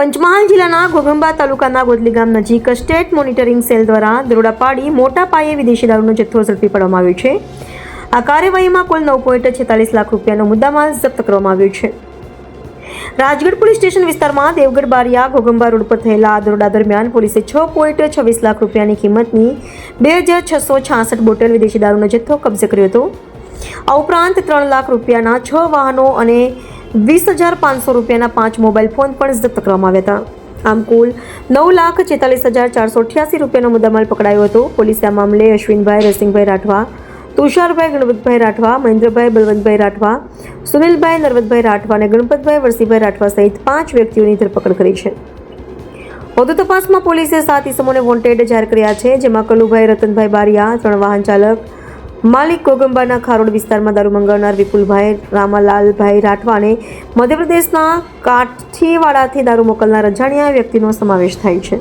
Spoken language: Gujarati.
પંચમહાલ જિલ્લાના ઘોઘંબા તાલુકાના ગોદલી ગામ નજીક સ્ટેટ મોનિટરિંગ સેલ દ્વારા દરોડા પાડી મોટા પાયે વિદેશી દારૂનો જથ્થો ઝડપી પાડવામાં આવ્યો છે. આ કાર્યવાહીમાં કુલ 9.46 લાખ રૂપિયાનો મુદ્દામાલ જપ્ત કરવામાં આવ્યો છે. રાજગઢ પોલીસ સ્ટેશન વિસ્તારમાં દેવગઢ બારિયા ઘોઘંબા રોડ પર થયેલા આ દરોડા દરમિયાન પોલીસે 6.26 લાખ રૂપિયાની કિંમતની 2666 બોટલ વિદેશી દારૂનો જથ્થો કબજે કર્યો હતો. આ ઉપરાંત 3 લાખ રૂપિયાના 6 વાહનો અને 20,500 રૂપિયાના 5 મોબાઈલ ફોન પણ જપ્ત કરવામાં આવ્યા હતા. આમ કુલ 9,46,488 રૂપિયાનો મુદ્દામાલ પકડાયો હતો. પોલીસે આ મામલે અશ્વિનભાઈ રસિંગભાઈ રાઠવા, તુષારભાઈ ગણપતભાઈ રાઠવા, મહેન્દ્રભાઈ બલવંતભાઈ રાઠવા, સુનિલભાઈ નરવતભાઈ રાઠવા અને ગણપતભાઈ વરસીભાઈ રાઠવા સહિત 5 વ્યક્તિઓની ધરપકડ કરી છે. વધુ તપાસમાં પોલીસે 7 ઇસમોને વોન્ટેડ જાહેર કર્યા છે, જેમાં કલુભાઈ રતનભાઈ બારિયા, 3 વાહન ચાલક માલિક ઘોઘંબાના ખારોડ વિસ્તારમાં દારૂ મંગાવનાર વિપુલભાઈ રામાલાલભાઈ રાઠવા અને મધ્યપ્રદેશના કાઠીવાડાથી દારૂ મોકલનાર અજાણ્યા વ્યક્તિનો સમાવેશ થાય છે.